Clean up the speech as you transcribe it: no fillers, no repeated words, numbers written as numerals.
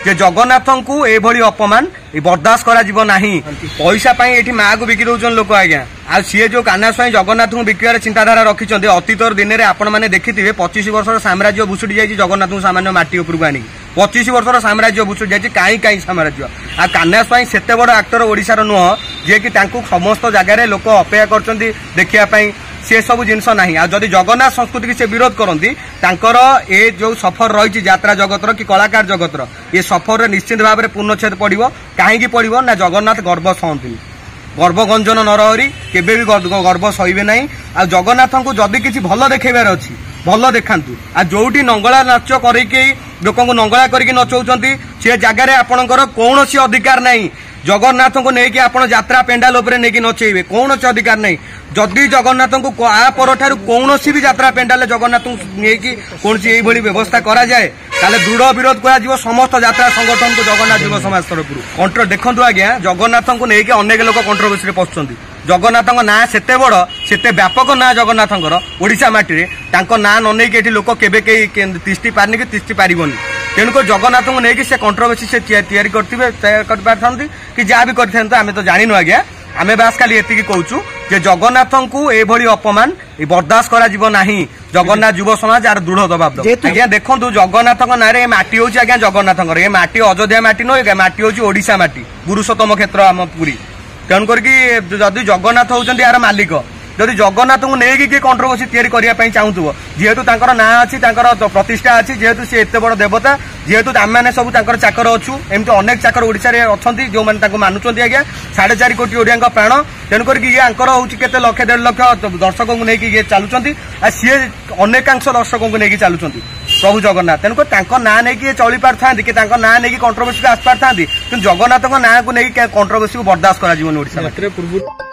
जे जगन्नाथ को एभली अपमान बर्दाश्त करा नाही। पैसा ये माँ को बिकी दौन लोक आज्ञा आ सी जो कान्हा स्वाई जगन्नाथ को बिकार चिंताधारा रखिंट अतीतर दिन में आपण मैंने देखिथे 25 वर्षर साम्राज्य भुषुड़ी जाइए जगन्नाथ को सामान्य माटी उपरକୁ आनी 25 वर्षर साम्राज्य भुषुड़ी जाइए कहीं कहीं साम्राज्य आ कान्हा स्वाई सेते बड़ एक्टर ओडिशार नुह जे कि समस्त जगार लोक अपेक्षा कर देखापी से सब जिनस ना आदि जगन्नाथ संस्कृति की से विरोध करती ए जो सफर रही यात्रा जगतर कि कलाकार जगतर ये सफर निश्चित भाव में पूर्णछेद पड़ो कहीं पड़ो ना जगन्नाथ गर्व सहती गर्वगंजन नरहरी केबे भी गर्व सहे ना आ जगन्नाथ को जदि किसी भल देखेबार अच्छी भल देखातु आ जोटी नंगला नाच करके लोक नंगला करके नचौंती से जगार आपणकर कौन अधिकार नहीं। जगन्नाथ को लेकिन आप यात्रा पेंडाल नहीं नचेबे कौन अधिकार नहीं। जदि जगन्नाथ को आ पर कौन भी यात्रा पेंडाल जगन्नाथ को लेकिन कौन सी व्यवस्था करा जाए ताले दृढ़ विरोध कर समस्त यात्रा संगठन को जगन्नाथ युव समाज तरफ कंट्रो देखु आज्ञा जगन्नाथ को लेकिन अनेक लोक कंट्रोवर्सी पशुंट जगन्नाथ ना सेते बड़ सेते व्यापक ना जगन्नाथ ओडिशा माटी ना न नहीं लोक केबे तिष्टि पारनी कि तिष्टि पारिबनी तेणुक जगन्नाथ को लेकिन से कंट्रोवर्सी से तैयारी करते कि जहाँ भी करते आम तो जानू आज्ञा आम बास खाली एति कहूँ जे जगन्नाथ को एभली अपमान बर्दाश्त करा नाही। जगन्नाथ युव समाज यार दृढ़ दबाव आज्ञा देखो जगन्नाथ ना माटी हूँ आज्ञा जगन्नाथ ये माटी अयोध्या माटी नुह माटी हूँ ओडिशा माटी पुरुषोत्तम क्षेत्र आम पुरी तेणुक जदि जगन्नाथ होउछन्ती यार मालिक जदि जगन्नाथ को लेकिन किए कंट्रोवर्सी तैयारी करने चाहूब जेहेतु ना अच्छी प्रतिष्ठा अच्छी जेहेतु सी एत बड़ देवता जेहेतु आम मैंने सब चाकर अच्छु एमती अनेक चाकर ओडिशा रे अछंती जो मैंने मानुंट आज्ञा 4.5 कोटी ओडिया प्राण तेणुक ये आंकर हूँ केते लक्ष 1.5 लाख दर्शक को लेकिन चलुंट सी अनेकांश दर्शक को लेकिन चलुंट प्रभु जगन्नाथ तेणुक ना नहीं चली पार कि ना नहीं कंट्रोवर्सी को आस पार कि जगन्नाथ ना को लेकिन कंट्रोवर्सी को बर्दाश्त कर